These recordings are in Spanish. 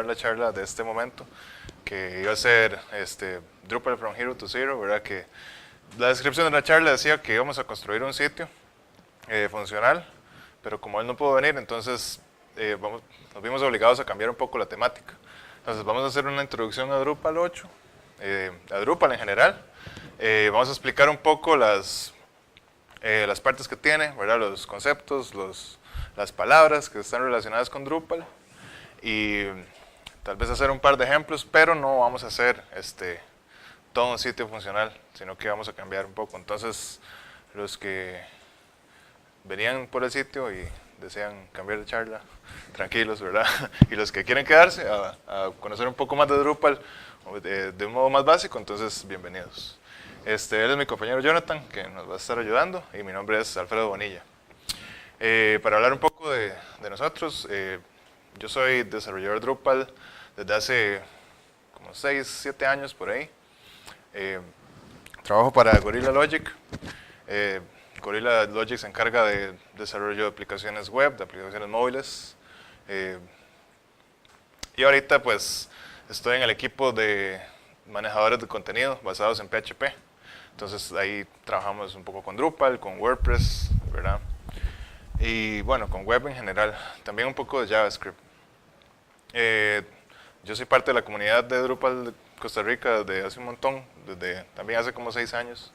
la charla de este momento, que iba a ser Drupal from Hero to Zero, ¿verdad? Que la descripción de la charla decía que íbamos a construir un sitio funcional, pero como él no pudo venir, entonces nos vimos obligados a cambiar un poco la temática. Entonces vamos a hacer una introducción a Drupal 8, a Drupal en general. Vamos a explicar un poco las partes que tiene, ¿verdad? Los conceptos, las palabras que están relacionadas con Drupal y tal vez hacer un par de ejemplos, pero no vamos a hacer todo un sitio funcional, sino que vamos a cambiar un poco. Entonces, los que venían por el sitio y desean cambiar de charla, tranquilos, ¿verdad? Y los que quieren quedarse a conocer un poco más de Drupal de un modo más básico, entonces bienvenidos. Él es mi compañero Jonathan, que nos va a estar ayudando, y mi nombre es Alfredo Bonilla. Para hablar un poco de nosotros, yo soy desarrollador Drupal desde hace como 6, 7 años por ahí. Trabajo para Gorilla Logic. Gorilla Logic se encarga de desarrollo de aplicaciones web, de aplicaciones móviles. Y ahorita pues estoy en el equipo de manejadores de contenido basados en PHP. Entonces ahí trabajamos un poco con Drupal, con WordPress, ¿verdad? Y bueno, con web en general, también un poco de JavaScript. Yo soy parte de la comunidad de Drupal de Costa Rica desde hace un montón, desde también hace como 6 años.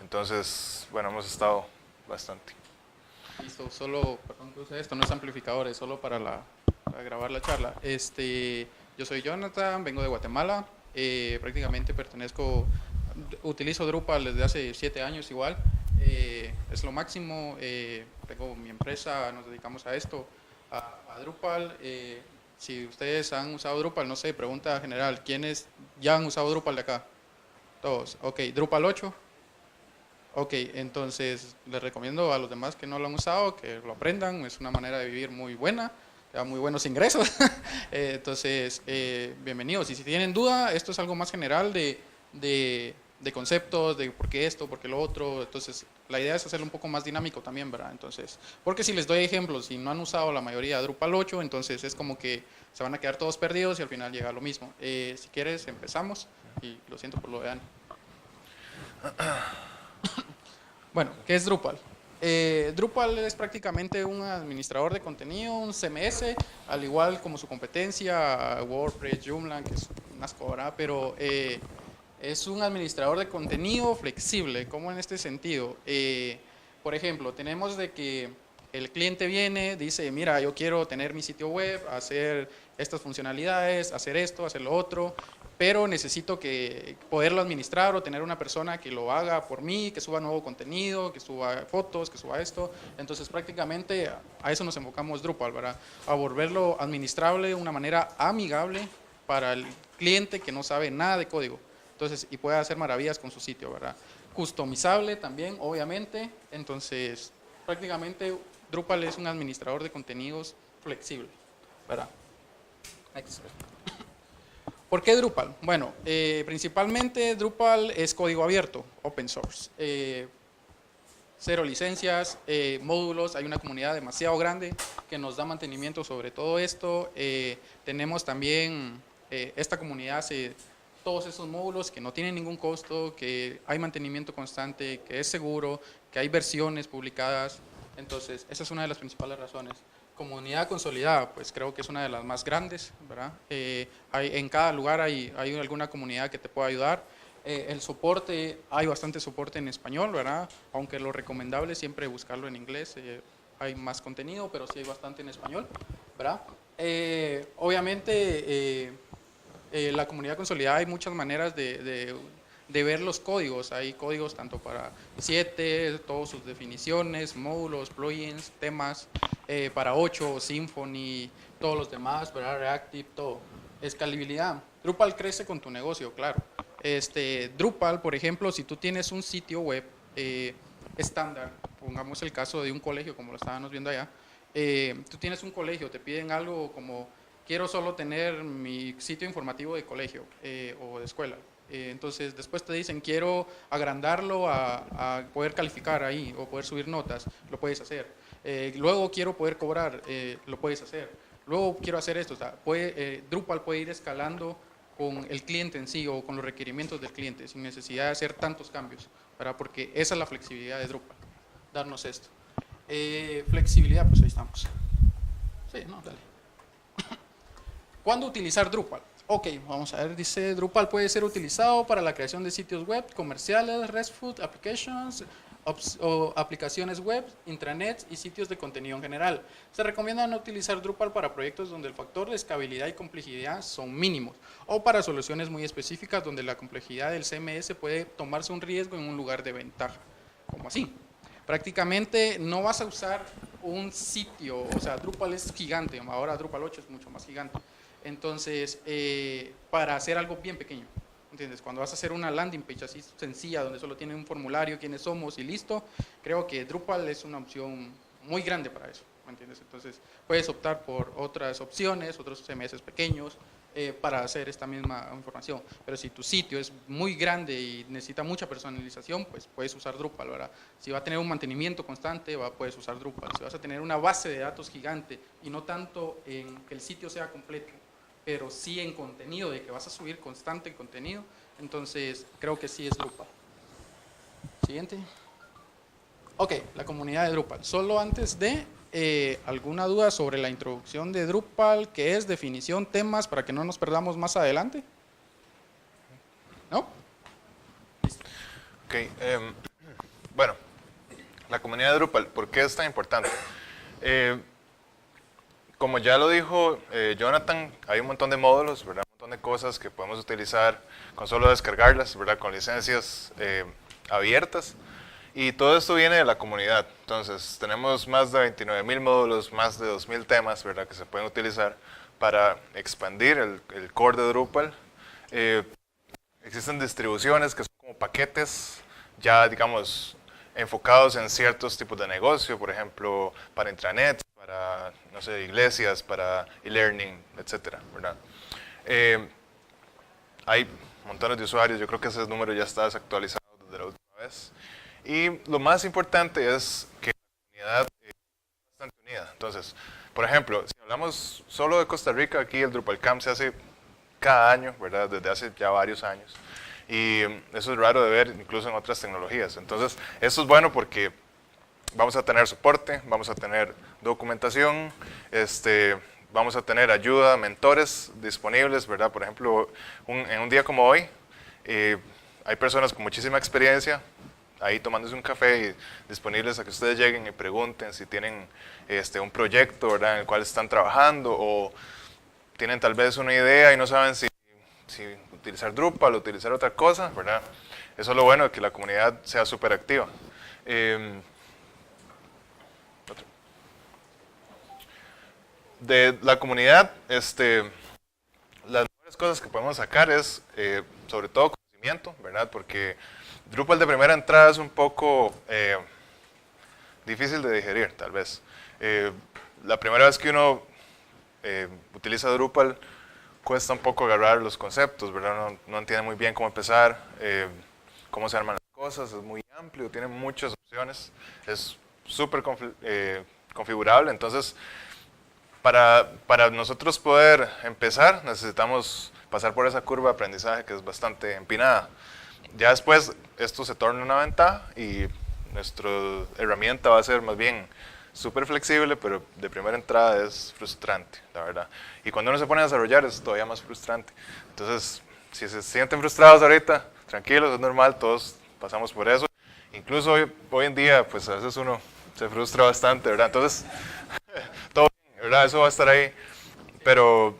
Entonces, bueno, hemos estado bastante. Listo, solo, perdón que use esto, no es amplificador, es solo para grabar la charla. Yo soy Jonathan, vengo de Guatemala, prácticamente utilizo Drupal desde hace 7 años igual, es lo máximo, tengo mi empresa, nos dedicamos a esto, a Drupal. Si ustedes han usado Drupal, no sé, pregunta general, ¿quiénes ya han usado Drupal de acá? Todos, ok, Drupal 8. Ok, entonces les recomiendo a los demás que no lo han usado que lo aprendan, es una manera de vivir muy buena, da muy buenos ingresos. Entonces, bienvenidos. Y si tienen duda, esto es algo más general de conceptos, de por qué esto, por qué lo otro. Entonces, la idea es hacerlo un poco más dinámico también, ¿verdad? Entonces, porque si les doy ejemplos y no han usado la mayoría de Drupal 8, entonces es como que se van a quedar todos perdidos y al final llega lo mismo. Si quieres, empezamos. Y lo siento por lo de Ana. Bueno, ¿qué es Drupal? Drupal es prácticamente un administrador de contenido, un CMS, al igual como su competencia, WordPress, Joomla, que es un asco, ¿verdad? Pero es un administrador de contenido flexible. ¿Cómo en este sentido? Por ejemplo, tenemos de que el cliente viene, dice, mira, yo quiero tener mi sitio web, hacer estas funcionalidades, hacer esto, hacer lo otro, pero necesito poderlo administrar o tener una persona que lo haga por mí, que suba nuevo contenido, que suba fotos, que suba esto. Entonces prácticamente a eso nos enfocamos Drupal, ¿verdad? A volverlo administrable de una manera amigable para el cliente que no sabe nada de código. Entonces, y puede hacer maravillas con su sitio, ¿verdad? Customizable también, obviamente. Entonces, prácticamente Drupal es un administrador de contenidos flexible, ¿verdad? Next. ¿Por qué Drupal? Bueno, principalmente Drupal es código abierto, open source. Cero licencias, módulos, hay una comunidad demasiado grande que nos da mantenimiento sobre todo esto. Tenemos también, esta comunidad hace todos esos módulos que no tienen ningún costo, que hay mantenimiento constante, que es seguro, que hay versiones publicadas. Entonces, esa es una de las principales razones. Comunidad consolidada, pues creo que es una de las más grandes, ¿verdad? En cada lugar hay alguna comunidad que te pueda ayudar. El soporte, hay bastante soporte en español, ¿verdad? Aunque lo recomendable es siempre buscarlo en inglés, hay más contenido, pero sí hay bastante en español, ¿verdad? Obviamente, la comunidad consolidada hay muchas maneras de ver los códigos. Hay códigos tanto para 7, todas sus definiciones, módulos, plugins, temas, para 8, Symfony, todos los demás, ¿verdad? Reactive, todo. Escalabilidad. Drupal crece con tu negocio, claro. Drupal, por ejemplo, si tú tienes un sitio web estándar, pongamos el caso de un colegio como lo estábamos viendo allá, tú tienes un colegio, te piden algo como quiero solo tener mi sitio informativo de colegio o de escuela. Entonces después te dicen quiero agrandarlo a poder calificar ahí o poder subir notas, lo puedes hacer. Luego quiero poder cobrar, lo puedes hacer. luego quiero hacer esto. O sea, Drupal puede ir escalando con el cliente en sí o con los requerimientos del cliente sin necesidad de hacer tantos cambios, ¿verdad? Porque esa es la flexibilidad de Drupal, darnos esto. Flexibilidad, pues ahí estamos. Sí, no, dale. ¿Cuándo utilizar Drupal? Ok, vamos a ver, dice Drupal puede ser utilizado para la creación de sitios web comerciales, RESTful applications, o aplicaciones web, intranets y sitios de contenido en general. Se recomienda no utilizar Drupal para proyectos donde el factor de escalabilidad y complejidad son mínimos, o para soluciones muy específicas donde la complejidad del CMS puede tomarse un riesgo en un lugar de ventaja. ¿Cómo así? Prácticamente no vas a usar un sitio, o sea, Drupal es gigante, ahora Drupal 8 es mucho más gigante. Entonces, para hacer algo bien pequeño, ¿entiendes? Cuando vas a hacer una landing page así sencilla, donde solo tiene un formulario, quiénes somos y listo, creo que Drupal es una opción muy grande para eso, ¿me entiendes? Entonces, puedes optar por otras opciones, otros CMS pequeños, para hacer esta misma información. Pero si tu sitio es muy grande y necesita mucha personalización, pues puedes usar Drupal, ¿verdad? Si va a tener un mantenimiento constante, puedes usar Drupal. Si vas a tener una base de datos gigante y no tanto en que el sitio sea completo, pero sí en contenido, de que vas a subir constante el contenido, entonces creo que sí es Drupal. Siguiente. Ok, la comunidad de Drupal. Solo antes de alguna duda sobre la introducción de Drupal, que es definición, temas, para que no nos perdamos más adelante. ¿No? Ok, bueno, la comunidad de Drupal, ¿por qué es tan importante? Como ya lo dijo Jonathan, hay un montón de módulos, ¿verdad? Un montón de cosas que podemos utilizar con solo descargarlas, ¿verdad? Con licencias abiertas. Y todo esto viene de la comunidad. Entonces, tenemos más de 29,000 módulos, más de 2,000 temas, ¿verdad? Que se pueden utilizar para expandir el core de Drupal. Existen distribuciones que son como paquetes, ya digamos, enfocados en ciertos tipos de negocio, por ejemplo, para intranets, para, no sé, iglesias, para e-learning, etcétera, ¿verdad? Hay montones de usuarios, yo creo que ese número ya está desactualizado desde la última vez. Y lo más importante es que la comunidad es bastante unida. Entonces, por ejemplo, si hablamos solo de Costa Rica, aquí el Drupal Camp se hace cada año, ¿verdad? Desde hace ya varios años. Y eso es raro de ver incluso en otras tecnologías. Entonces, eso es bueno porque vamos a tener soporte, vamos a tener documentación, vamos a tener ayuda, mentores disponibles, ¿verdad? Por ejemplo, en un día como hoy, hay personas con muchísima experiencia ahí tomándose un café y disponibles a que ustedes lleguen y pregunten si tienen un proyecto, ¿verdad? En el cual están trabajando, o tienen tal vez una idea y no saben si utilizar Drupal o utilizar otra cosa, ¿verdad? Eso es lo bueno de que la comunidad sea súper activa. De la comunidad, las mejores cosas que podemos sacar es, sobre todo, conocimiento, ¿verdad? Porque Drupal de primera entrada es un poco difícil de digerir, tal vez. La primera vez que uno utiliza Drupal, cuesta un poco agarrar los conceptos, ¿verdad? No entiende muy bien cómo empezar, cómo se arman las cosas, es muy amplio, tiene muchas opciones, es súper configurable. Entonces, para nosotros poder empezar, necesitamos pasar por esa curva de aprendizaje que es bastante empinada. Ya después esto se torna una ventaja y nuestra herramienta va a ser más bien súper flexible, pero de primera entrada es frustrante, la verdad. Y cuando uno se pone a desarrollar es todavía más frustrante. Entonces, si se sienten frustrados ahorita, tranquilos, es normal, todos pasamos por eso. Incluso hoy en día, pues a veces uno se frustra bastante, ¿verdad? Entonces, todo bien, ¿verdad? Eso va a estar ahí, pero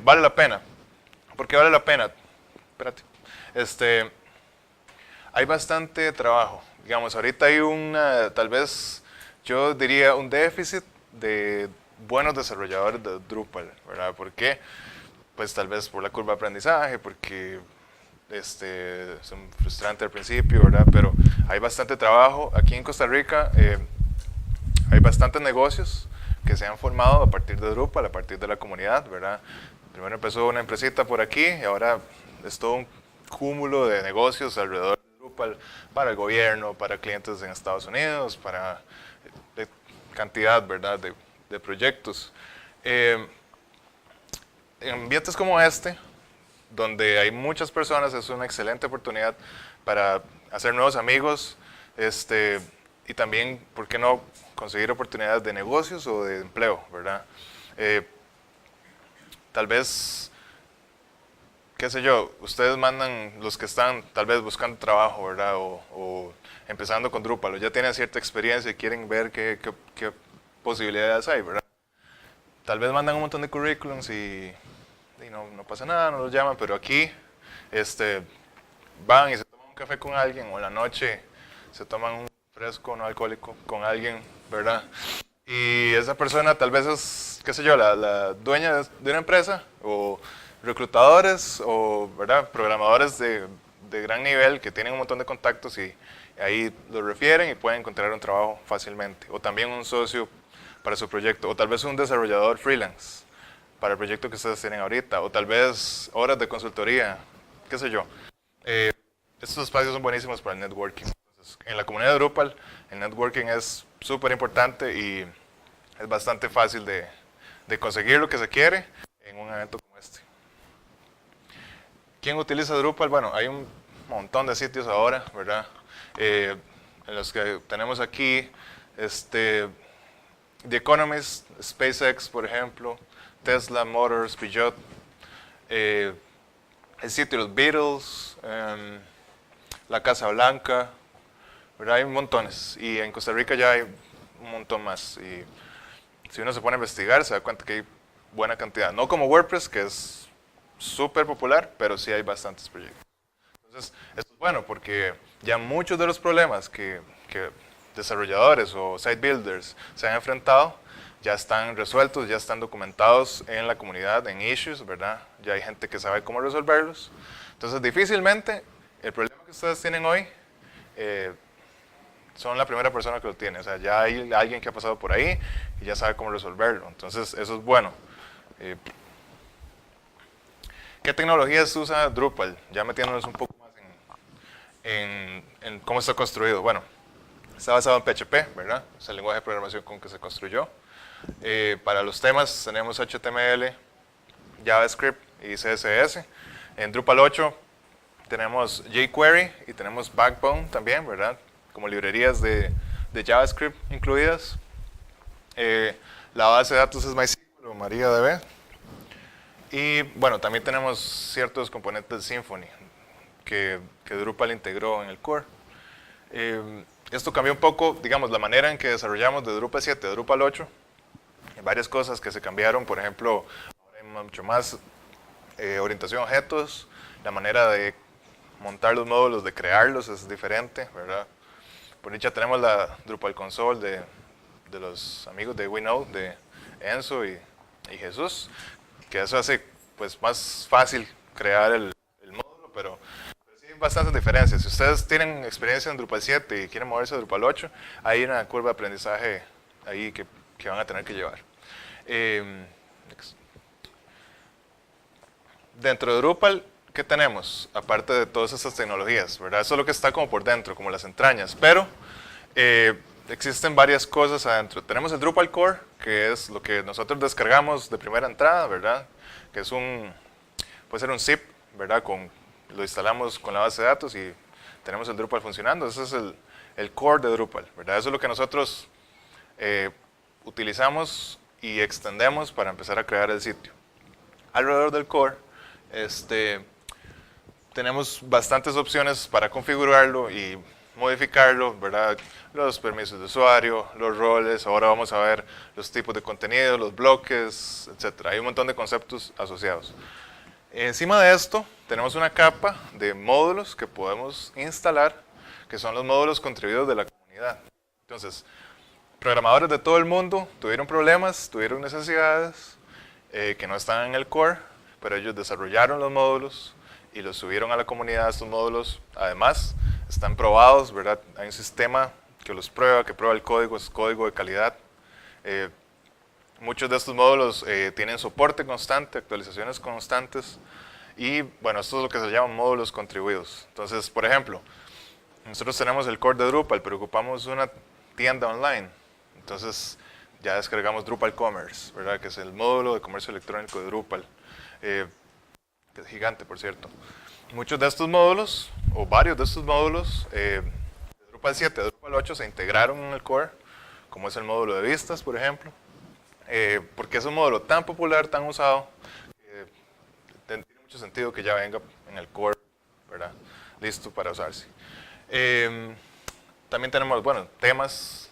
vale la pena. ¿Por qué vale la pena? Espérate. Hay bastante trabajo. Digamos, ahorita hay tal vez, yo diría, un déficit de buenos desarrolladores de Drupal, ¿verdad? ¿Por qué? Pues tal vez por la curva de aprendizaje, porque es un frustrante al principio, ¿verdad? Pero hay bastante trabajo. Aquí en Costa Rica hay bastantes negocios que se han formado a partir de Drupal, a partir de la comunidad, ¿verdad? Primero empezó una empresita por aquí y ahora es todo un cúmulo de negocios alrededor de Drupal para el gobierno, para clientes en Estados Unidos, para cantidad, ¿verdad?, de proyectos. En ambientes como este, donde hay muchas personas, es una excelente oportunidad para hacer nuevos amigos, y también, ¿por qué no?, conseguir oportunidades de negocios o de empleo, ¿verdad? Tal vez, qué sé yo, ustedes mandan los que están tal vez buscando trabajo, ¿verdad? O empezando con Drupal, o ya tienen cierta experiencia y quieren ver qué posibilidades hay, ¿verdad? Tal vez mandan un montón de currículums y no pasa nada, no los llaman, pero aquí van y se toman un café con alguien, o en la noche se toman un fresco no alcohólico con alguien, ¿verdad? Y esa persona tal vez es, qué sé yo, la dueña de una empresa, o reclutadores, o ¿verdad?, programadores de gran nivel que tienen un montón de contactos y ahí los refieren y pueden encontrar un trabajo fácilmente. O también un socio para su proyecto, o tal vez un desarrollador freelance para el proyecto que ustedes tienen ahorita, o tal vez horas de consultoría, qué sé yo. Estos espacios son buenísimos para el networking. Entonces, en la comunidad de Drupal, el networking es súper importante y es bastante fácil de conseguir lo que se quiere en un evento como este. ¿Quién utiliza Drupal? Bueno, hay un montón de sitios ahora, ¿verdad? En los que tenemos aquí, The Economist, SpaceX, por ejemplo, Tesla, Motors, Peugeot, el sitio de los Beatles, la Casa Blanca, ¿verdad? Hay montones, y en Costa Rica ya hay un montón más, y si uno se pone a investigar se da cuenta que hay buena cantidad, no como WordPress, que es súper popular, pero sí hay bastantes proyectos. Entonces, esto es bueno porque ya muchos de los problemas que desarrolladores o site builders se han enfrentado ya están resueltos, ya están documentados en la comunidad, en issues, ¿verdad? Ya hay gente que sabe cómo resolverlos. Entonces, difícilmente el problema que ustedes tienen hoy son la primera persona que lo tiene. O sea, ya hay alguien que ha pasado por ahí y ya sabe cómo resolverlo. Entonces, eso es bueno. ¿Qué tecnologías usa Drupal? Ya metiéndonos un poco más en cómo está construido. Bueno, está basado en PHP, ¿verdad? Es el lenguaje de programación con que se construyó. Para los temas tenemos HTML, JavaScript y CSS. En Drupal 8 tenemos jQuery y tenemos Backbone también, ¿verdad? Como librerías de JavaScript incluidas. La base de datos es MySQL o MariaDB. Y bueno, también tenemos ciertos componentes de Symfony que Drupal integró en el core. Esto cambió un poco, digamos, la manera en que desarrollamos de Drupal 7 a Drupal 8. Hay varias cosas que se cambiaron, por ejemplo, ahora hay mucho más orientación a objetos, la manera de montar los módulos, de crearlos es diferente, ¿verdad? Por dicha tenemos la Drupal console de los amigos de WeKnow, de Enzo y Jesús, que eso hace pues más fácil crear el módulo, pero sí hay bastantes diferencias. Si ustedes tienen experiencia en Drupal 7 y quieren moverse a Drupal 8, hay una curva de aprendizaje ahí que van a tener que llevar. Dentro de Drupal, ¿qué tenemos? Aparte de todas estas tecnologías, ¿verdad? Eso es lo que está como por dentro, como las entrañas, pero existen varias cosas adentro. Tenemos el Drupal Core, que es lo que nosotros descargamos de primera entrada, ¿verdad? Que es puede ser un zip, ¿verdad? Lo instalamos con la base de datos y tenemos el Drupal funcionando. Ese es el core de Drupal, ¿verdad? Eso es lo que nosotros utilizamos y extendemos para empezar a crear el sitio. Alrededor del core, tenemos bastantes opciones para configurarlo y modificarlo, ¿verdad? Los permisos de usuario, los roles, ahora vamos a ver los tipos de contenido, los bloques, etc. Hay un montón de conceptos asociados. Encima de esto, tenemos una capa de módulos que podemos instalar, que son los módulos contribuidos de la comunidad. Entonces, programadores de todo el mundo tuvieron problemas, tuvieron necesidades que no están en el core, pero ellos desarrollaron los módulos y los subieron a la comunidad. Estos módulos, además, están probados, ¿verdad? Hay un sistema que los prueba, que prueba el código, es código de calidad. Muchos de estos módulos tienen soporte constante, actualizaciones constantes, y bueno, esto es lo que se llaman módulos contribuidos. Entonces, por ejemplo, nosotros tenemos el core de Drupal, pero ocupamos una tienda online. Entonces, ya descargamos Drupal Commerce, ¿verdad? Que es el módulo de comercio electrónico de Drupal, que es gigante, por cierto. Muchos de estos módulos, o varios de estos módulos, de Drupal 7 a Drupal 8 se integraron en el core, como es el módulo de vistas, por ejemplo, porque es un módulo tan popular, tan usado, tiene mucho sentido que ya venga en el core, ¿verdad? Listo para usarse. También tenemos, bueno, temas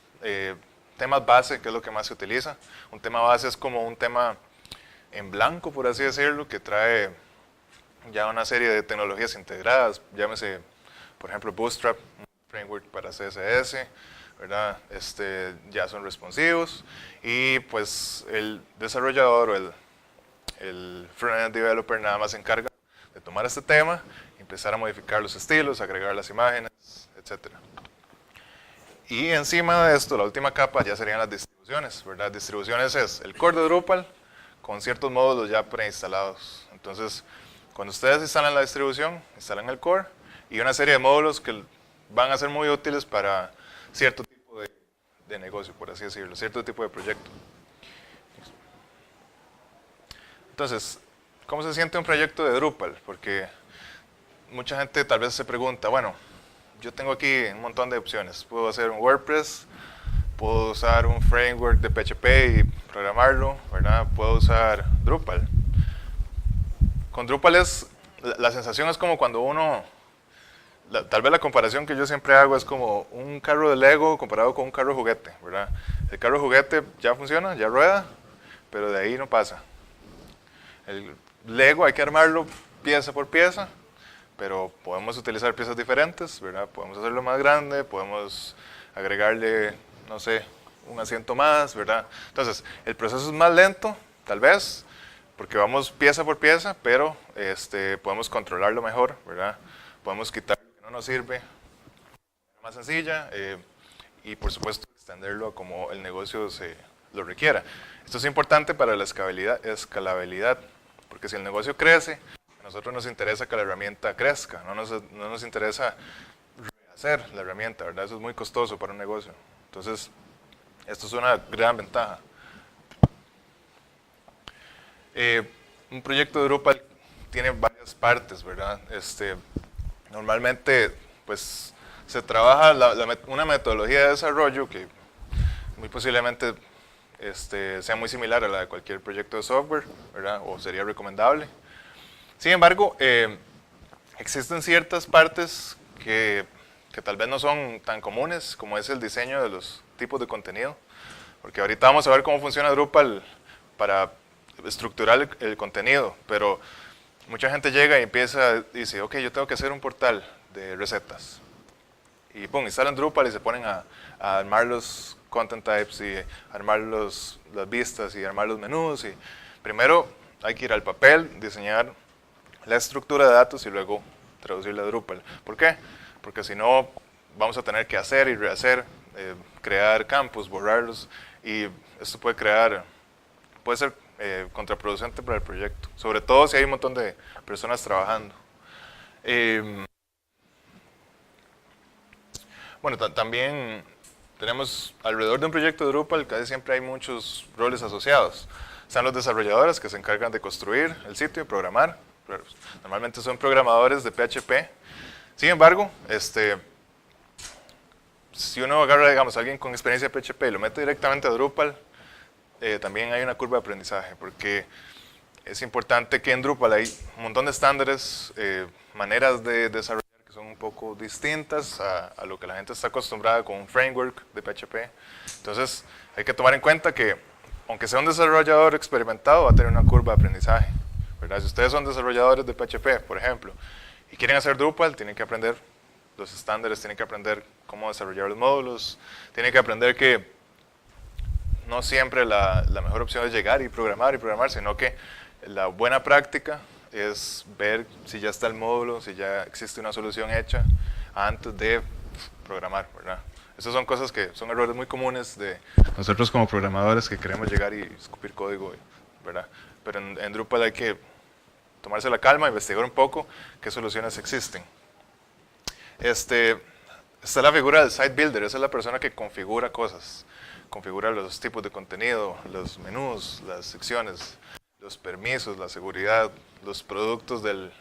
base, que es lo que más se utiliza. Un tema base es como un tema en blanco, por así decirlo, que trae ya una serie de tecnologías integradas, llámese, por ejemplo, Bootstrap, un framework para CSS, ¿verdad? Ya son responsivos, y pues el desarrollador o el front-end developer nada más se encarga de tomar este tema, empezar a modificar los estilos, agregar las imágenes, etc. Y encima de esto, la última capa ya serían las distribuciones, ¿verdad? Distribuciones es el core de Drupal con ciertos módulos ya preinstalados. Entonces, cuando ustedes instalan la distribución, instalan el core y una serie de módulos que van a ser muy útiles para cierto tipo de negocio, por así decirlo, cierto tipo de proyecto. Entonces, ¿cómo se siente un proyecto de Drupal? Porque mucha gente tal vez se pregunta, bueno, yo tengo aquí un montón de opciones. Puedo hacer un WordPress, puedo usar un framework de PHP y programarlo, ¿verdad? Puedo usar Drupal. Con Drupal la sensación es como cuando uno, tal vez la comparación que yo siempre hago es como un carro de Lego comparado con un carro juguete, ¿verdad? El carro juguete ya funciona, ya rueda, pero de ahí no pasa. El Lego hay que armarlo pieza por pieza, pero podemos utilizar piezas diferentes, ¿verdad? Podemos hacerlo más grande, podemos agregarle, no sé, un asiento más, ¿verdad? Entonces, el proceso es más lento, tal vez, porque vamos pieza por pieza, pero podemos controlarlo mejor, ¿verdad? Podemos quitar lo que no nos sirve de manera más sencilla y, por supuesto, extenderlo a como el negocio lo requiera. Esto es importante para la escalabilidad, porque si el negocio crece, a nosotros nos interesa que la herramienta crezca, no nos interesa rehacer la herramienta, ¿verdad? Eso es muy costoso para un negocio. Entonces, esto es una gran ventaja. Un proyecto de Drupal tiene varias partes, ¿verdad? Normalmente, pues, se trabaja una metodología de desarrollo que muy posiblemente sea muy similar a la de cualquier proyecto de software, ¿verdad? O sería recomendable. Sin embargo, existen ciertas partes que tal vez no son tan comunes, como es el diseño de los tipos de contenido. Porque ahorita vamos a ver cómo funciona Drupal para estructurar el contenido, pero mucha gente llega y dice, ok, yo tengo que hacer un portal de recetas. Y pum, instalan Drupal y se ponen a armar los content types y armar las vistas y armar los menús. Y primero hay que ir al papel, diseñar la estructura de datos y luego traducirla a Drupal. ¿Por qué? Porque si no vamos a tener que hacer y rehacer, crear campos, borrarlos, y esto puede ser contraproducente para el proyecto, sobre todo si hay un montón de personas trabajando. Bueno, también tenemos alrededor de un proyecto de Drupal, casi siempre hay muchos roles asociados. Están los desarrolladores que se encargan de construir el sitio y programar. Normalmente son programadores de PHP. Sin embargo, si uno agarra, digamos, a alguien con experiencia de PHP y lo mete directamente a Drupal, también hay una curva de aprendizaje, porque es importante que en Drupal hay un montón de estándares, maneras de desarrollar que son un poco distintas a lo que la gente está acostumbrada con un framework de PHP. Entonces, hay que tomar en cuenta que, aunque sea un desarrollador experimentado, va a tener una curva de aprendizaje, ¿verdad? Si ustedes son desarrolladores de PHP, por ejemplo, y quieren hacer Drupal, tienen que aprender los estándares, tienen que aprender cómo desarrollar los módulos, tienen que aprender que no siempre la mejor opción es llegar y programar, sino que la buena práctica es ver si ya está el módulo, si ya existe una solución hecha antes de programar, ¿verdad? Esas son cosas que son errores muy comunes de nosotros como programadores que queremos llegar y escupir código, ¿verdad? Pero en Drupal hay que tomarse la calma, investigar un poco qué soluciones existen. Está la figura del site builder, esa es la persona que configura cosas. configurar los tipos de contenido, los menús, las secciones, los permisos, la seguridad, los productos del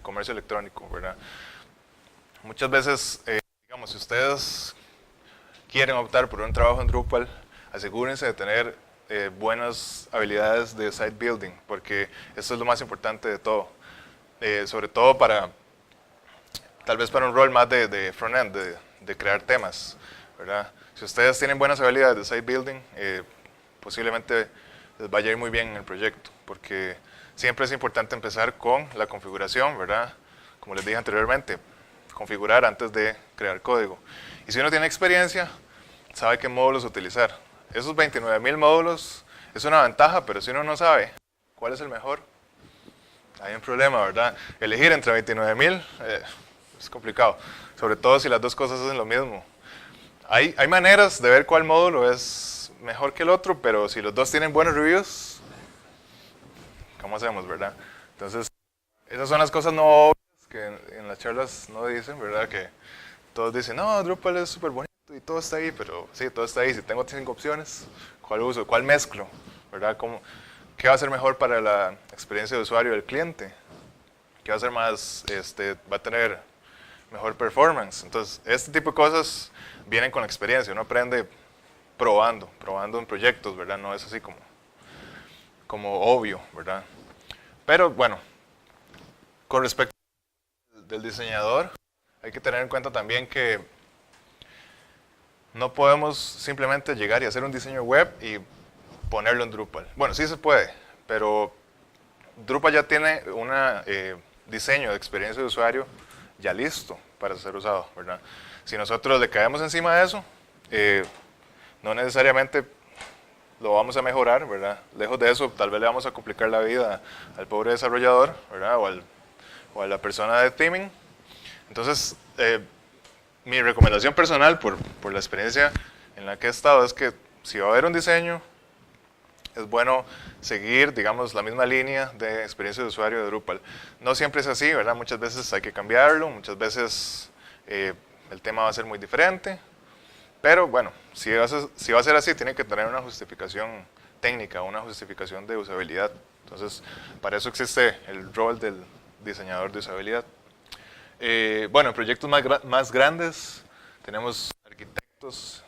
comercio electrónico, ¿verdad? Muchas veces, digamos, si ustedes quieren optar por un trabajo en Drupal, asegúrense de tener buenas habilidades de site building, porque eso es lo más importante de todo. Sobre todo tal vez para un rol más de front-end, de crear temas, ¿verdad? Si ustedes tienen buenas habilidades de site building, posiblemente les vaya a ir muy bien en el proyecto, porque siempre es importante empezar con la configuración, ¿verdad? Como les dije anteriormente, configurar antes de crear código. Y si uno tiene experiencia, sabe qué módulos utilizar. Esos 29.000 módulos es una ventaja, pero si uno no sabe cuál es el mejor, hay un problema, ¿verdad? Elegir entre 29.000 es complicado, sobre todo si las dos cosas hacen lo mismo. Hay maneras de ver cuál módulo es mejor que el otro, pero si los dos tienen buenos reviews, ¿cómo hacemos, verdad? Entonces, esas son las cosas no obvias que en las charlas no dicen, ¿verdad? Que todos dicen, no, Drupal es súper bonito y todo está ahí, pero sí, todo está ahí. Si tengo 5 opciones, ¿cuál uso? ¿Cuál mezclo? ¿Verdad? ¿Qué va a ser mejor para la experiencia de usuario del cliente? ¿Qué va a ser más, va a tener mejor performance? Entonces, este tipo de cosas vienen con la experiencia. Uno aprende probando en proyectos, ¿verdad? No es así como obvio, ¿verdad? Pero bueno, con respecto del diseñador, hay que tener en cuenta también que no podemos simplemente llegar y hacer un diseño web y ponerlo en Drupal. Bueno, sí se puede, pero Drupal ya tiene un diseño de experiencia de usuario ya listo para ser usado, ¿verdad? Si nosotros le caemos encima de eso, no necesariamente lo vamos a mejorar, ¿verdad? Lejos de eso, tal vez le vamos a complicar la vida al pobre desarrollador, ¿verdad? O a la persona de theming. Entonces, mi recomendación personal por la experiencia en la que he estado es que si va a haber un diseño, es bueno seguir, digamos, la misma línea de experiencia de usuario de Drupal. No siempre es así, ¿verdad? Muchas veces hay que cambiarlo, muchas veces el tema va a ser muy diferente, pero bueno, si va a ser así, tiene que tener una justificación técnica, una justificación de usabilidad. Entonces, para eso existe el rol del diseñador de usabilidad. Bueno, en proyectos más grandes tenemos arquitectos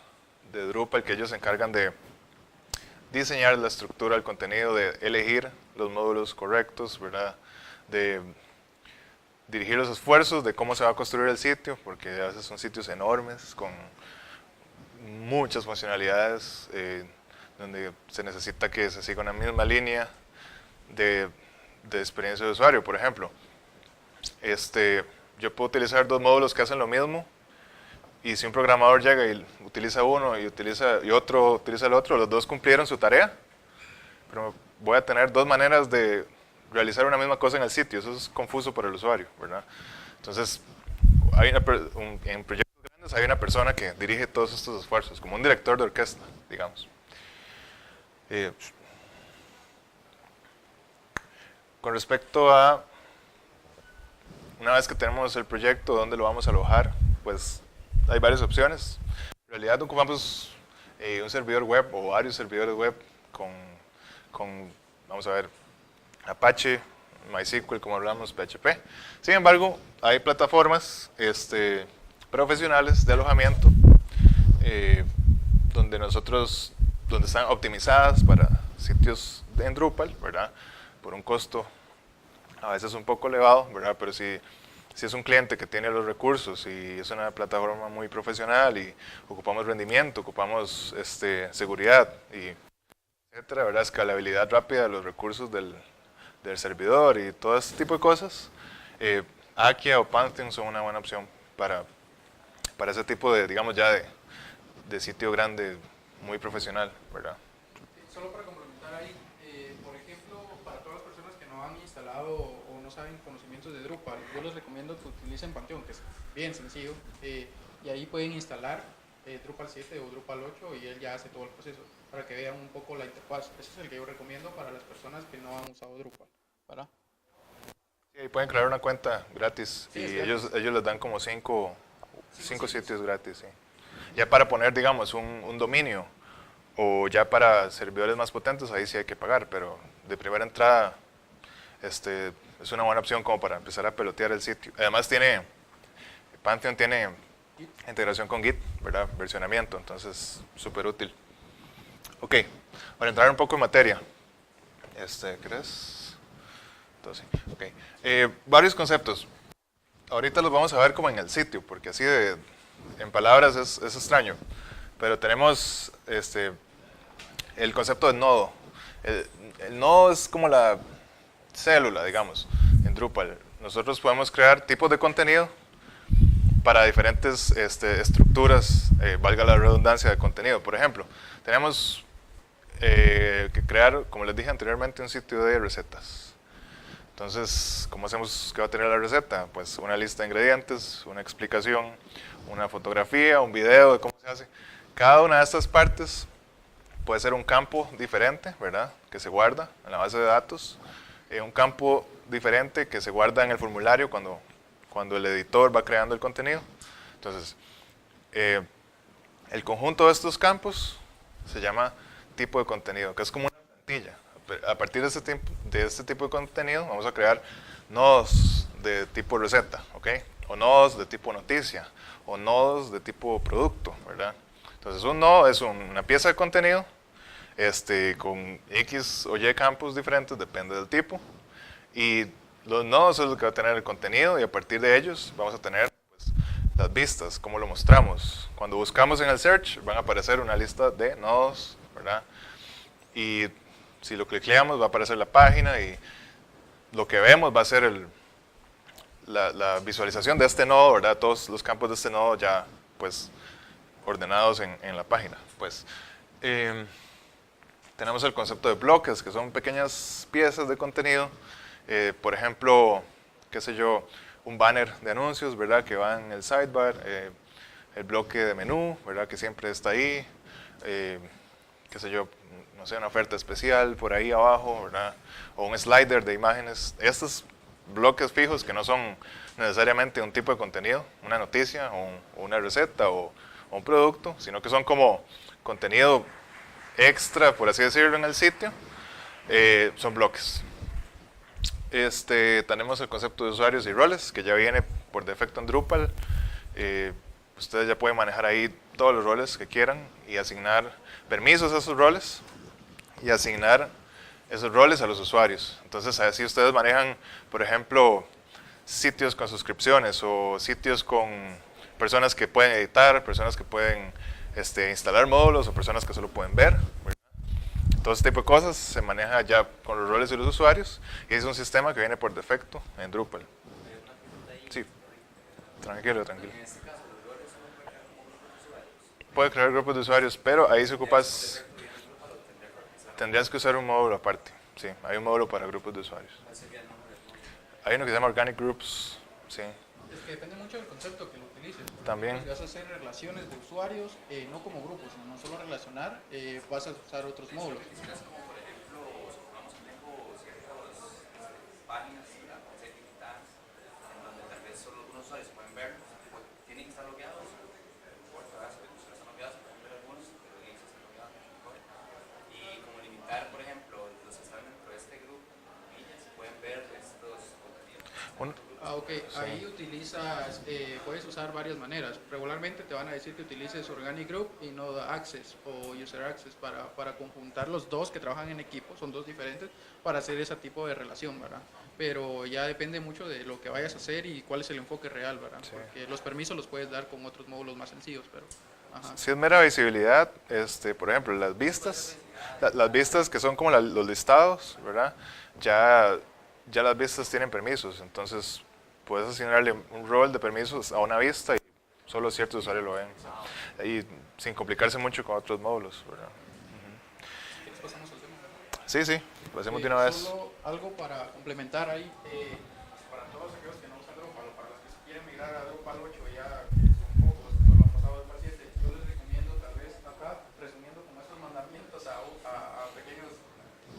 de Drupal que ellos se encargan de diseñar la estructura del contenido, de elegir los módulos correctos, ¿verdad? De dirigir los esfuerzos de cómo se va a construir el sitio, porque a veces son sitios enormes con muchas funcionalidades donde se necesita que se siga una misma línea de experiencia de usuario. Por ejemplo, yo puedo utilizar 2 módulos que hacen lo mismo, y si un programador llega y utiliza uno y otro utiliza el otro, los dos cumplieron su tarea, pero voy a tener 2 maneras de realizar una misma cosa en el sitio. Eso es confuso para el usuario, ¿verdad? Entonces, en proyectos grandes hay una persona que dirige todos estos esfuerzos, como un director de orquesta, digamos. Con respecto a, una vez que tenemos el proyecto, ¿dónde lo vamos a alojar? Pues hay varias opciones. En realidad ocupamos un servidor web o varios servidores web con, vamos a ver, Apache, MySQL, como hablamos, PHP. Sin embargo, hay plataformas profesionales de alojamiento donde están optimizadas para sitios en Drupal, ¿verdad? Por un costo a veces un poco elevado, ¿verdad? Pero si es un cliente que tiene los recursos y es una plataforma muy profesional y ocupamos rendimiento, ocupamos seguridad y etcétera, ¿verdad? Escalabilidad rápida de los recursos del servidor y todo ese tipo de cosas, Akia o Pantheon son una buena opción para ese tipo de, digamos ya de sitio grande, muy profesional, ¿verdad? Solo para complementar ahí, por ejemplo, para todas las personas que no han instalado o no saben conocimientos de Drupal, yo les recomiendo que utilicen Pantheon, que es bien sencillo, y ahí pueden instalar Drupal 7 o Drupal 8 y él ya hace todo el proceso, para que vean un poco la interfaz. Ese es el que yo recomiendo para las personas que no han usado Drupal, ¿verdad? Sí, ahí pueden crear una cuenta gratis, Sí, y ellos les dan como 5 sitios gratis, sí. Ya para poner, digamos, un dominio o ya para servidores más potentes, ahí sí hay que pagar, pero de primera entrada es una buena opción como para empezar a pelotear el sitio. Además Pantheon tiene integración con Git, ¿verdad? Versionamiento, entonces súper útil. Ok, para entrar un poco en materia. ¿Crees? Entonces, okay. Varios conceptos. Ahorita los vamos a ver como en el sitio, porque así en palabras es extraño. Pero tenemos el concepto de nodo. El nodo es como la célula, digamos, en Drupal. Nosotros podemos crear tipos de contenido para diferentes estructuras, valga la redundancia, de contenido. Por ejemplo, tenemos que crear, como les dije anteriormente, un sitio de recetas. Entonces, ¿cómo hacemos que va a tener la receta? Pues una lista de ingredientes, una explicación, una fotografía, un video de cómo se hace. Cada una de estas partes puede ser un campo diferente, ¿verdad? Que se guarda en la base de datos. Un campo diferente que se guarda en el formulario cuando el editor va creando el contenido. Entonces, el conjunto de estos campos se llama tipo de contenido, que es como una plantilla. A partir de este tipo de contenido vamos a crear nodos de tipo receta, ¿ok? O nodos de tipo noticia, o nodos de tipo producto, ¿verdad? Entonces un nodo es una pieza de contenido con X o Y campos diferentes, depende del tipo. Y los nodos es lo que va a tener el contenido y a partir de ellos vamos a tener pues, las vistas, como lo mostramos. Cuando buscamos en el search van a aparecer una lista de nodos, ¿verdad? Y si lo clicleamos va a aparecer la página y lo que vemos va a ser la visualización de este nodo, ¿verdad? Todos los campos de este nodo ya pues ordenados en la página. Pues, tenemos el concepto de bloques, que son pequeñas piezas de contenido. Por ejemplo, qué sé yo, un banner de anuncios, ¿verdad? Que va en el sidebar, el bloque de menú, ¿verdad? Que siempre está ahí, qué sé yo, no sé, una oferta especial por ahí abajo, ¿verdad? O un slider de imágenes. Estos bloques fijos que no son necesariamente un tipo de contenido, una noticia o una receta o un producto, sino que son como contenido extra, por así decirlo, en el sitio, son bloques. Tenemos el concepto de usuarios y roles, que ya viene por defecto en Drupal. Ustedes ya pueden manejar ahí todos los roles que quieran y asignar permisos a esos roles y asignar esos roles a los usuarios. Entonces así ustedes manejan, por ejemplo, sitios con suscripciones o sitios con personas que pueden editar, personas que pueden instalar módulos o personas que solo pueden ver, ¿verdad? Todo ese tipo de cosas se maneja ya con los roles de los usuarios y es un sistema que viene por defecto en Drupal. Sí, tranquilo. Puede crear grupos de usuarios, pero ahí se ocupas, tendrías que usar un módulo aparte. Sí, hay un módulo para grupos de usuarios. Hay uno que se llama Organic Groups, sí. Es que depende mucho del concepto que lo utilices. También. Si vas a hacer relaciones de usuarios, no como grupos, sino no solo relacionar, vas a usar otros módulos. Páginas, etiquetadas, en donde tal vez solo algunos usuarios pueden ver, tienen que estar logueados, por caso que no están logueados, pueden ver algunos, pero tienen que estar logueados. Y como limitar, por ejemplo, los que están dentro de este grupo, ellas pueden ver estos contenidos. Ok, sí. Ahí utilizas, puedes usar varias maneras. Regularmente te van a decir que utilices Organic Group y Node Access o User Access para conjuntar los dos que trabajan en equipo, son dos diferentes, para hacer ese tipo de relación, ¿verdad? Pero ya depende mucho de lo que vayas a hacer y cuál es el enfoque real, ¿verdad? Sí. Porque los permisos los puedes dar con otros módulos más sencillos, pero... Ajá. Si es mera visibilidad, por ejemplo, las vistas que son como los listados, ¿verdad? Ya las vistas tienen permisos, entonces puedes asignarle un rol de permisos a una vista y solo ciertos usuarios lo ven. Y sin complicarse mucho con otros módulos, ¿verdad? ¿Quieres pasamos al tema? Sí, pasemos de una vez. Solo algo para complementar ahí, para todos aquellos que no usan Drupal o para los que quieren migrar a Drupal 8 ya son pocos, solo han pasado Drupal 7, yo les recomiendo tal vez acá, resumiendo como estos mandamientos a pequeños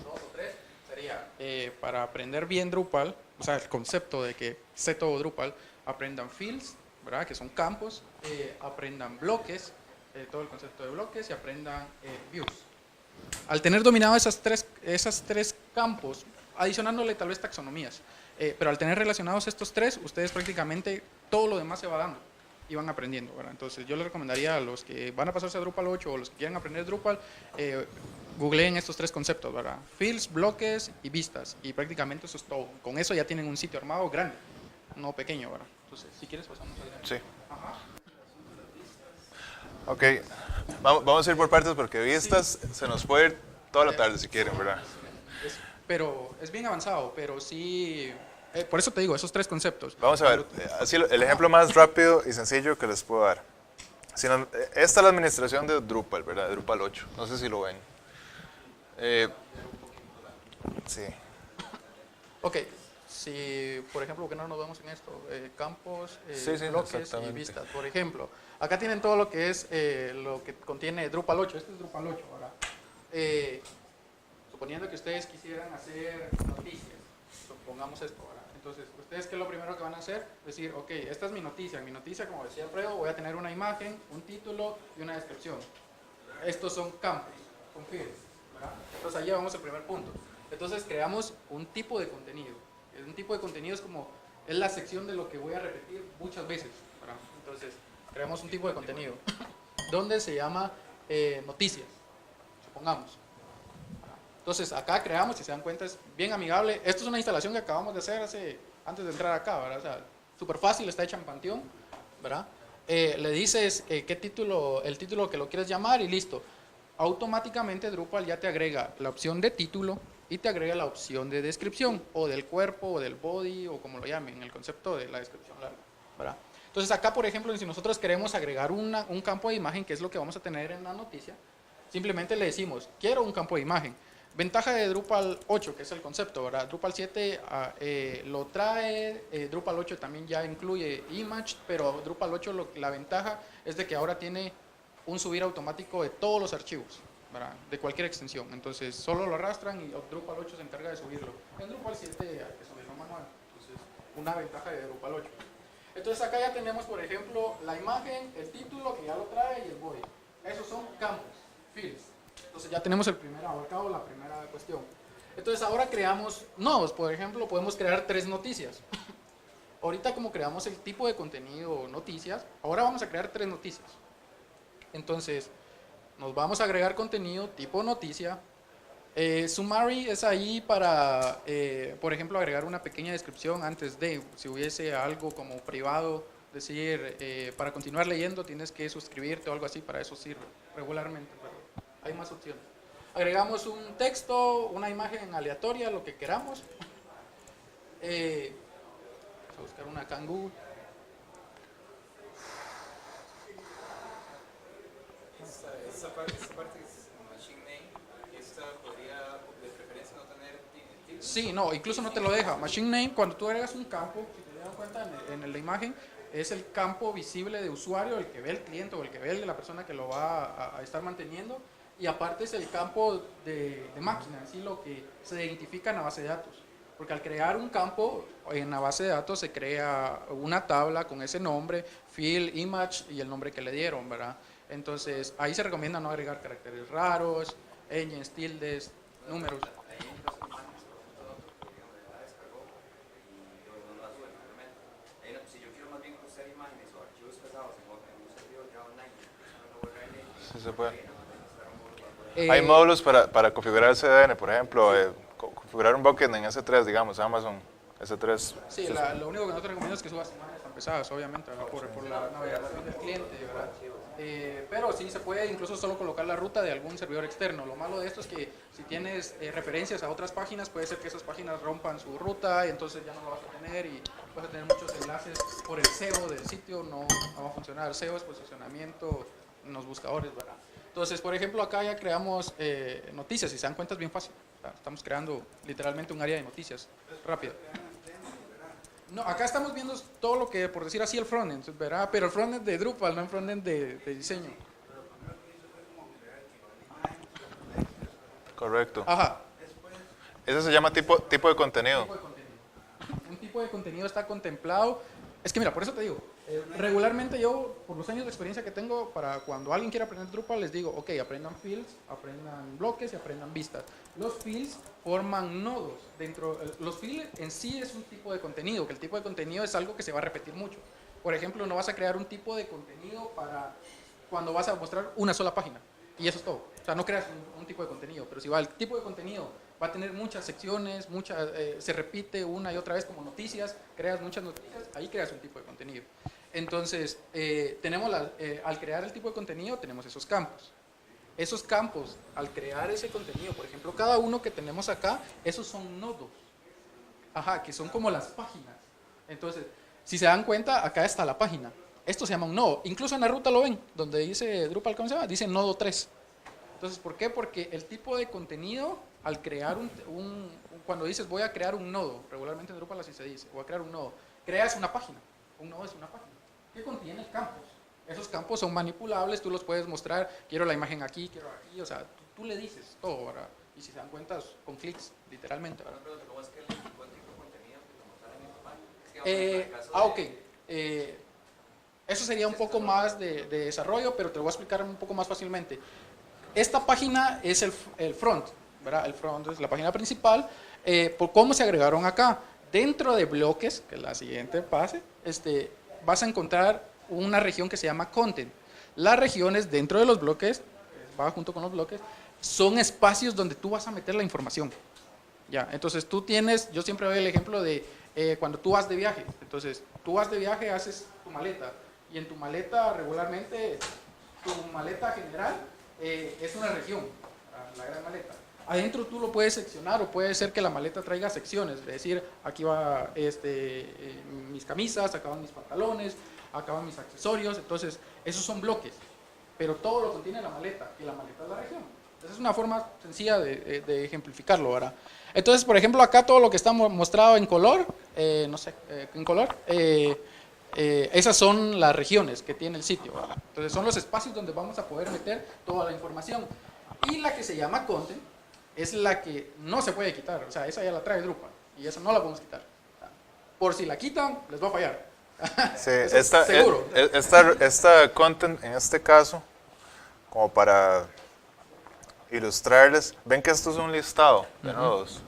2 o 3, sería para aprender bien Drupal, o sea, el concepto de que sé todo Drupal, aprendan fields, ¿verdad? Que son campos, aprendan bloques todo el concepto de bloques y aprendan views. Al tener dominado esas tres campos, adicionándole tal vez taxonomías, pero al tener relacionados estos tres, ustedes prácticamente todo lo demás se va dando y van aprendiendo, ¿verdad? Entonces yo les recomendaría a los que van a pasarse a Drupal 8 o los que quieran aprender Drupal, googleen estos tres conceptos, ¿verdad? Fields, bloques y vistas, y prácticamente eso es todo. Con eso ya tienen un sitio armado grande, no pequeño, ¿verdad? Entonces, si quieres pasamos al Sí. Ajá. Ok, vamos a ir por partes porque vistas se nos puede ir toda la tarde si quieren, ¿verdad? Pero es bien avanzado, pero sí, por eso te digo, esos tres conceptos. Vamos a ver, así el ejemplo más rápido y sencillo que les puedo dar. Esta es la administración de Drupal, ¿verdad? De Drupal 8, no sé si lo ven. Sí. Ok, si por ejemplo, ¿por qué no nos vemos en esto? Campos, Sí, bloques y exactamente. vistas. Por ejemplo, acá tienen todo lo que es lo que contiene Drupal 8. Este es Drupal 8, ¿verdad? Suponiendo que ustedes quisieran hacer noticias, supongamos esto, ¿verdad? Entonces, ¿ustedes qué es lo primero que van a hacer? Decir, ok, esta es mi noticia. En mi noticia, como decía Alfredo, voy a tener una imagen, un título y una descripción. Estos son campos, son fields, ¿verdad? Entonces, ahí vamos al primer punto. Entonces, creamos un tipo de contenido. Un tipo de contenido es la sección de lo que voy a repetir muchas veces, ¿verdad? Entonces, creamos un tipo de contenido donde se llama noticias, supongamos. Entonces, acá creamos, si se dan cuenta, es bien amigable. Esto es una instalación que acabamos de hacer antes de entrar acá, ¿verdad? O sea, súper fácil, está hecha en Pantheon, ¿verdad? Le dices qué título, el título que lo quieres llamar y listo. Automáticamente Drupal ya te agrega la opción de título y te agrega la opción de descripción, o del cuerpo, o del body, o como lo llamen, el concepto de la descripción larga, ¿verdad? Entonces, acá, por ejemplo, si nosotros queremos agregar un campo de imagen, que es lo que vamos a tener en la noticia, simplemente le decimos, quiero un campo de imagen. Ventaja de Drupal 8, que es el concepto, ¿verdad? Drupal 7 lo trae, Drupal 8 también ya incluye image, pero Drupal 8 la ventaja es de que ahora tiene un subir automático de todos los archivos, ¿verdad? De cualquier extensión. Entonces, solo lo arrastran y Drupal 8 se encarga de subirlo. En Drupal 7 hay que subirlo manual. Entonces, una ventaja de Drupal 8. Entonces, acá ya tenemos, por ejemplo, la imagen, el título, que ya lo trae, y el body. Esos son campos, fields. Entonces ya tenemos el primer abarcado, la primera cuestión. Entonces ahora creamos nodos, por ejemplo, podemos crear 3 noticias. Ahorita como creamos el tipo de contenido noticias, ahora vamos a crear 3 noticias. Entonces nos vamos a agregar contenido tipo noticia. Summary es ahí para, por ejemplo, agregar una pequeña descripción antes de, si hubiese algo como privado, decir, para continuar leyendo tienes que suscribirte o algo así, para eso sirve regularmente. Hay más opciones. Agregamos un texto, una imagen aleatoria, lo que queramos. Vamos a buscar una acá en Google. Esa parte es machine name. Esta podría de preferencia no tener título. Sí, no, incluso no te lo deja. Machine name, cuando tú agregas un campo, si te das cuenta en la imagen, es el campo visible de usuario, el que ve el cliente o el que ve el de la persona que lo va a estar manteniendo. Y aparte es el campo de máquina, así lo que se identifica en la base de datos. Porque al crear un campo en la base de datos se crea una tabla con ese nombre, field, image y el nombre que le dieron, ¿verdad? Entonces ahí se recomienda no agregar caracteres raros, engines, tildes, números. Ahí entras en imágenes, por ejemplo, porque digamos, la descargó y yo no la sube simplemente. Ahí si yo quiero más bien usar imágenes o archivos pesados en un servidor ya online, Sí se puede. Eh, Hay módulos para configurar el CDN, por ejemplo, configurar un bucket en S3, digamos, Amazon S3. Sí, lo único que no te recomiendo es que subas imágenes tan pesadas, obviamente, ¿verdad? Por la navegación del cliente, ¿verdad? Pero sí se puede incluso solo colocar la ruta de algún servidor externo. Lo malo de esto es que si tienes referencias a otras páginas, puede ser que esas páginas rompan su ruta y entonces ya no lo vas a tener y vas a tener muchos enlaces por el SEO del sitio, no va a funcionar. SEO es posicionamiento en los buscadores, ¿verdad? Entonces, por ejemplo, acá ya creamos noticias, si se dan cuenta es bien fácil. Estamos creando literalmente un área de noticias rápido. No, acá estamos viendo todo lo que, por decir así, el frontend, ¿verdad? Pero el frontend de Drupal, no el frontend de diseño. Correcto. Ajá. Eso se llama tipo de contenido. Un tipo de contenido está contemplado. Es que mira, por eso te digo, Regularmente yo, por los años de experiencia que tengo, para cuando alguien quiere aprender Drupal, les digo, ok, aprendan fields, aprendan bloques y aprendan vistas. Los fields forman nodos. Los fields en sí es un tipo de contenido, que el tipo de contenido es algo que se va a repetir mucho. Por ejemplo, no vas a crear un tipo de contenido para cuando vas a mostrar una sola página. Y eso es todo. O sea, no creas un tipo de contenido, pero si va el tipo de contenido va a tener muchas secciones, se repite una y otra vez como noticias, creas muchas noticias, ahí creas un tipo de contenido. Entonces, al crear el tipo de contenido tenemos esos campos. Esos campos, al crear ese contenido, por ejemplo, cada uno que tenemos acá, esos son nodos. Ajá, que son como las páginas. Entonces, si se dan cuenta, acá está la página. Esto se llama un nodo. Incluso en la ruta lo ven, donde dice Drupal, ¿cómo se llama? Dice nodo 3. Entonces, ¿por qué? Porque el tipo de contenido, al crear cuando dices voy a crear un nodo, regularmente en Drupal así se dice, voy a crear un nodo, creas una página. Un nodo es una página que contiene campos. Esos campos son manipulables, tú los puedes mostrar, quiero la imagen aquí, quiero aquí, o sea, tú le dices todo, ¿verdad? Y si se dan cuenta, con clics, literalmente, ¿verdad? ¿Cómo es que el tipo de contenido que como sale en esta página? Es que, vamos, en el caso ok. Eso sería un poco más de desarrollo, pero te lo voy a explicar un poco más fácilmente. Esta página es el front, ¿verdad? El front es la página principal. ¿Por cómo se agregaron acá? Dentro de bloques, que es la siguiente fase, vas a encontrar una región que se llama content. Las regiones dentro de los bloques, va junto con los bloques, son espacios donde tú vas a meter la información. Ya, entonces tú tienes, yo siempre doy el ejemplo de cuando tú vas de viaje. Entonces, tú vas de viaje, haces tu maleta, y en tu maleta regularmente, tu maleta general es una región, la gran maleta. Adentro tú lo puedes seccionar o puede ser que la maleta traiga secciones, es decir, aquí va mis camisas, acá van mis pantalones, acá van mis accesorios, entonces esos son bloques, pero todo lo contiene la maleta y la maleta es la región. Esa es una forma sencilla de ejemplificarlo, ¿verdad? Entonces, por ejemplo, acá todo lo que está mostrado en color, esas son las regiones que tiene el sitio, ¿verdad? Entonces son los espacios donde vamos a poder meter toda la información. Y la que se llama content es la que no se puede quitar, o sea, esa ya la trae Drupal y esa no la podemos quitar. Por si la quitan, les va a fallar. Sí, seguro. esta content en este caso, como para ilustrarles, ven que esto es un listado de nodos.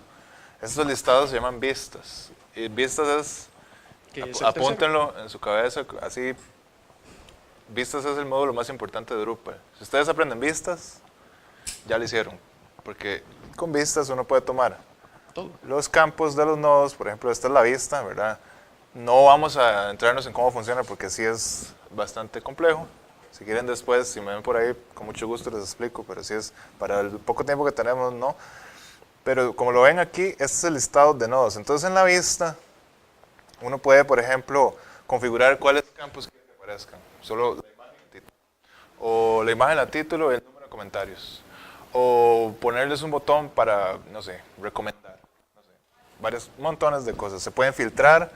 Estos listados se llaman vistas. Y vistas es, apúntenlo en su cabeza, así, vistas es el módulo más importante de Drupal. Si ustedes aprenden vistas, ya lo hicieron, porque con vistas uno puede tomar todo. Los campos de los nodos, por ejemplo, esta es la vista, ¿verdad? No vamos a entrarnos en cómo funciona porque sí es bastante complejo. Si quieren después, si me ven por ahí, con mucho gusto les explico, pero sí es, para el poco tiempo que tenemos, no. Pero como lo ven aquí, este es el listado de nodos. Entonces en la vista, uno puede, por ejemplo, configurar cuáles campos quiere que aparezcan. Solo la imagen y el título. O la imagen, el título y el número de comentarios. O ponerles un botón para, no sé, recomendar. No sé, varios montones de cosas. Se pueden filtrar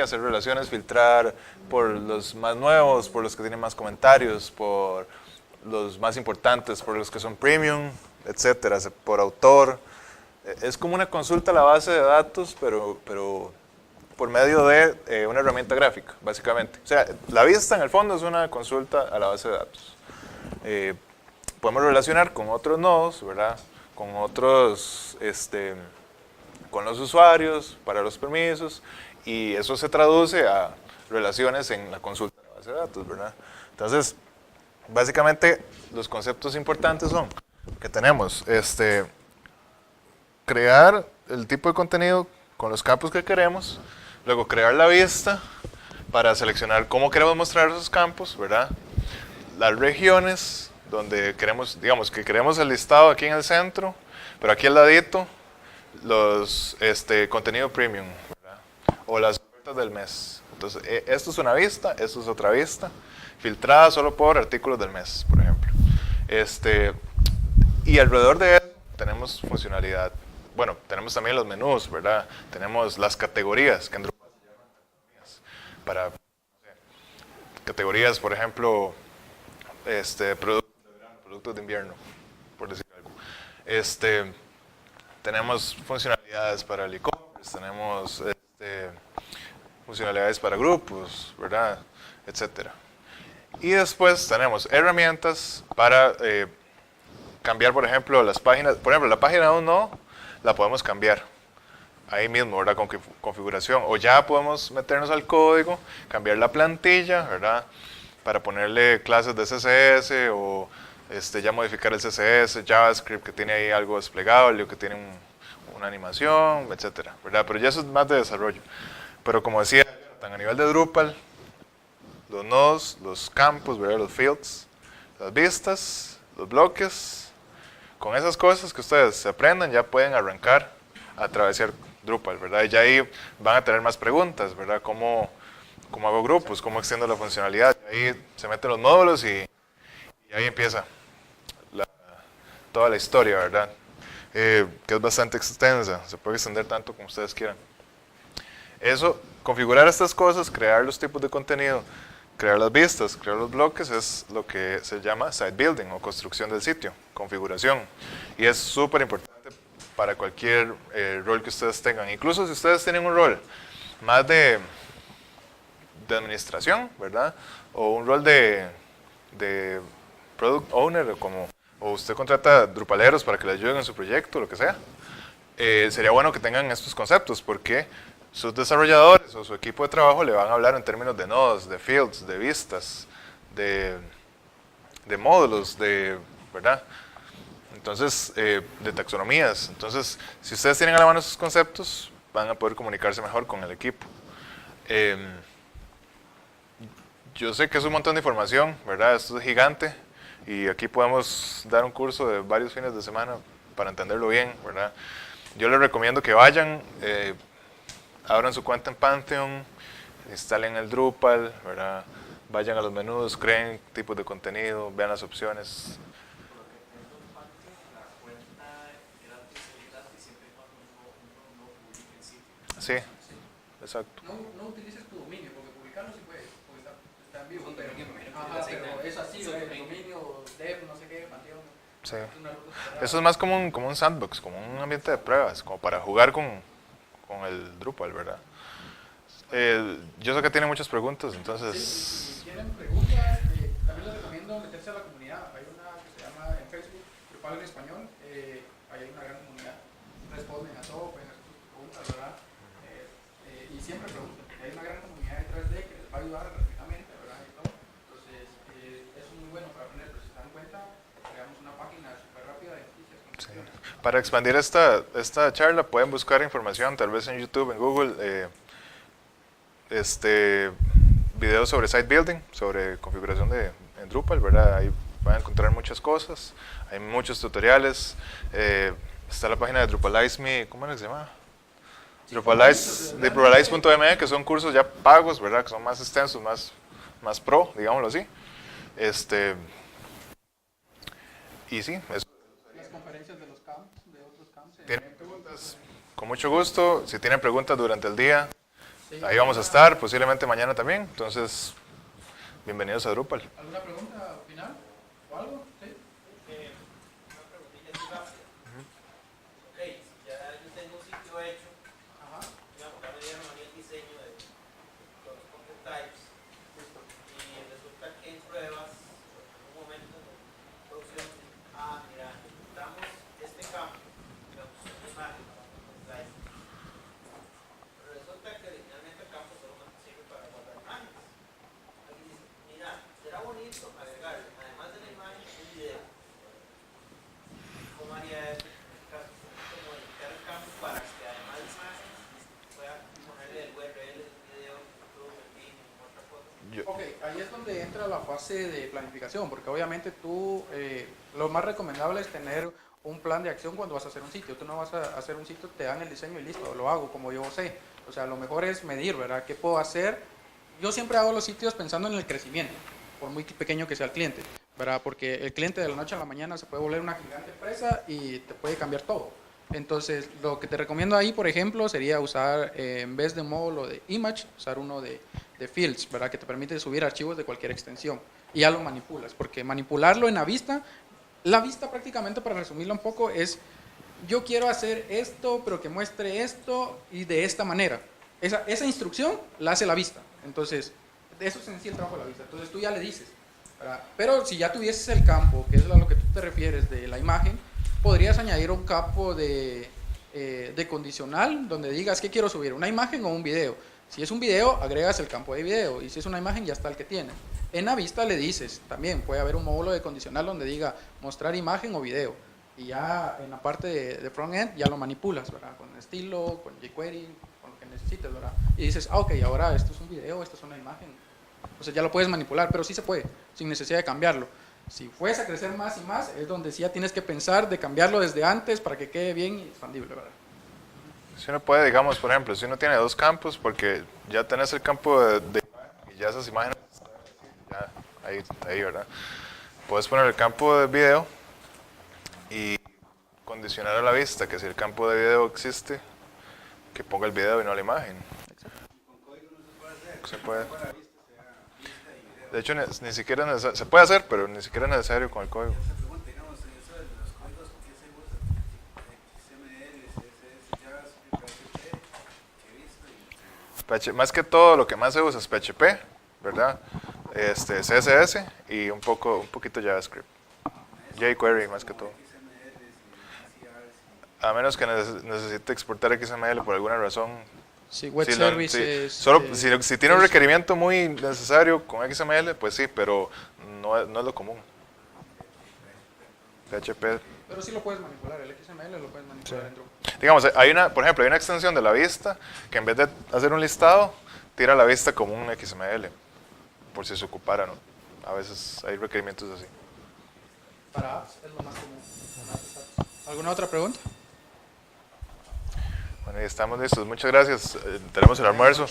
hacer relaciones, filtrar por los más nuevos, por los que tienen más comentarios, por los más importantes, por los que son premium, etcétera, por autor. Es como una consulta a la base de datos, pero por medio de una herramienta gráfica, básicamente. O sea, la vista en el fondo es una consulta a la base de datos. Podemos relacionar con otros nodos, ¿verdad? Con otros, con los usuarios, para los permisos, y eso se traduce a relaciones en la consulta a la base de datos, ¿verdad? Entonces, básicamente, los conceptos importantes son que tenemos, crear el tipo de contenido con los campos que queremos, luego crear la vista para seleccionar cómo queremos mostrar esos campos, ¿verdad? Las regiones, donde queremos, digamos que queremos el listado aquí en el centro, pero aquí al ladito, los contenido premium, ¿verdad? O las ofertas del mes. Entonces, esto es una vista, esto es otra vista, filtrada solo por artículos del mes, por ejemplo. Y alrededor de eso tenemos funcionalidad. Bueno, tenemos también los menús, ¿verdad? Tenemos las categorías, que en Drupal se llaman categorías. Para, no sé, categorías, por ejemplo, productos de invierno, por decir algo. Tenemos funcionalidades para el e-commerce, tenemos funcionalidades para grupos, ¿verdad? Etcétera. Y después tenemos herramientas para cambiar, por ejemplo, las páginas. Por ejemplo, la página de un nodo la podemos cambiar ahí mismo, ¿verdad? Con configuración. O ya podemos meternos al código, cambiar la plantilla, ¿verdad? Para ponerle clases de CSS o ya modificar el CSS, JavaScript que tiene ahí algo desplegable o que tiene una animación, etcétera, ¿verdad? Pero ya eso es más de desarrollo. Pero como decía, a nivel de Drupal, los nodos, los campos, ¿verdad? Los fields, las vistas, los bloques, con esas cosas que ustedes se aprendan ya pueden arrancar a atravesar Drupal, ¿verdad? Y ya ahí van a tener más preguntas, ¿verdad? ¿Cómo hago grupos? ¿Cómo extiendo la funcionalidad? Y ahí se meten los módulos y ahí empieza toda la historia, ¿verdad? Que es bastante extensa, se puede extender tanto como ustedes quieran. Eso, configurar estas cosas, crear los tipos de contenido, crear las vistas, crear los bloques, es lo que se llama site building o construcción del sitio, configuración. Y es súper importante para cualquier rol que ustedes tengan. Incluso si ustedes tienen un rol más de administración, ¿verdad? O un rol de product owner, o usted contrata drupaleros para que le ayuden en su proyecto, lo que sea. Sería bueno que tengan estos conceptos porque sus desarrolladores o su equipo de trabajo le van a hablar en términos de nodos, de fields, de vistas, de módulos, ¿verdad? Entonces, de taxonomías. Entonces, si ustedes tienen a la mano esos conceptos, van a poder comunicarse mejor con el equipo. Yo sé que es un montón de información, ¿verdad? Esto es gigante y aquí podemos dar un curso de varios fines de semana para entenderlo bien, ¿verdad? Yo les recomiendo que vayan, abran su cuenta en Pantheon, instalen el Drupal, ¿verdad? Vayan a los menús, creen tipos de contenido, vean las opciones. Sí, exacto. No utilices tu dominio, porque publicarlo sí puede, porque está en vivo. Pero es así, el dominio, dev, no sé qué, Pantheon. Sí. Eso es más como un sandbox, como un ambiente de pruebas, como para jugar con el Drupal, ¿verdad? Yo sé que tiene muchas preguntas, entonces... Sí, si tienen preguntas, también les recomiendo meterse a la comunidad. Hay una que se llama en Facebook, Drupal en español, ahí hay una gran comunidad. Responden a todo, pueden hacer sus preguntas, ¿verdad? Y siempre preguntan, porque hay una gran comunidad de 3D que les va a ayudar gratuitamente, ¿verdad? Y todo. Entonces, eso es muy bueno para aprender, pero si se dan cuenta, creamos una página súper rápida de noticias. Sí. Para expandir esta charla pueden buscar información, tal vez en YouTube, en Google, videos sobre site building, sobre configuración en Drupal, ¿verdad? Ahí van a encontrar muchas cosas, hay muchos tutoriales, está la página de Drupalize Me, ¿cómo era que se llama? Drupalize.me, que son cursos ya pagos, ¿verdad? Que son más extensos, más pro, digámoslo así. Y sí, eso. Las conferencias de los camps, de otros camps. ¿Tienen preguntas? Con mucho gusto. Si tienen preguntas durante el día, ahí vamos a estar, posiblemente mañana también. Entonces, bienvenidos a Drupal. ¿Alguna pregunta final o algo? ¿Sí? Una preguntilla así rápida. Ok, ya yo tengo un sitio hecho. Ajá. Digamos, ya me dieron a mí el diseño de los content types. Y resulta que en pruebas, en un momento de producción, mira, necesitamos este campo, digamos, una imagen para content types. Pero resulta que originalmente el campo solo sirve para guardar imágenes. Aquí dice, mira, será bonito agregarle, además de la imagen, un video. ¿Cómo haría eso? En este caso, como modificar el campo para que además de imágenes pueda ponerle el URL del video, YouTube, el vídeo, otra cosa. Ok, ahí es donde entra la fase de planificación, porque obviamente tú, lo más recomendable es tener un plan de acción cuando vas a hacer un sitio. Tú no vas a hacer un sitio, te dan el diseño y listo, lo hago como yo sé. O sea, lo mejor es medir, ¿verdad? ¿Qué puedo hacer? Yo siempre hago los sitios pensando en el crecimiento, por muy pequeño que sea el cliente, ¿verdad? Porque el cliente de la noche a la mañana se puede volver una gigante empresa y te puede cambiar todo. Entonces, lo que te recomiendo ahí, por ejemplo, sería usar, en vez de un módulo de image, usar uno de fields, ¿verdad? Que te permite subir archivos de cualquier extensión. Y ya lo manipulas, porque manipularlo en la vista prácticamente, para resumirlo un poco, es, yo quiero hacer esto, pero que muestre esto y de esta manera. esa instrucción la hace la vista. Entonces, eso es en sí el trabajo de la vista. Entonces tú ya le dices, ¿verdad? Pero si ya tuvieses el campo, que es a lo que tú te refieres de la imagen, podrías añadir un campo de condicional donde digas que quiero subir, una imagen o un video. Si es un video, agregas el campo de video, y si es una imagen, ya está el que tiene. En la vista le dices, también puede haber un módulo de condicional donde diga mostrar imagen o video, y ya en la parte de front-end ya lo manipulas, ¿verdad? Con estilo, con jQuery, con lo que necesites, ¿verdad? Y dices, ok, ahora esto es un video, esto es una imagen. O sea, ya lo puedes manipular, pero sí se puede, sin necesidad de cambiarlo. Si fuese a crecer más y más, es donde sí ya tienes que pensar de cambiarlo desde antes para que quede bien y expandible, ¿verdad? Si uno puede, digamos, por ejemplo, si uno tiene 2 campos, porque ya tenés el campo de y ya esas imágenes, ya ahí, ¿verdad? Puedes poner el campo de video y condicionar a la vista que si el campo de video existe, que ponga el video y no la imagen. Se puede. De hecho, ni siquiera es necesario, se puede hacer, pero ni siquiera es necesario con el código. Más que todo, lo que más se usa es PHP, ¿verdad? CSS y un poquito JavaScript. jQuery más que todo. A menos que necesite exportar XML por alguna razón. Sí, web Sí, services. Solo si tiene un requerimiento muy necesario con XML, pues sí, pero no es lo común. PHP. Pero sí lo puedes manipular, el XML lo puedes manipular en Drupal. Digamos, por ejemplo, hay una extensión de la vista que en vez de hacer un listado, tira la vista como un XML, por si se ocupara, ¿no? A veces hay requerimientos así. Para apps es lo más común. ¿Alguna otra pregunta? Bueno, y estamos listos. Muchas gracias. Tenemos el almuerzo.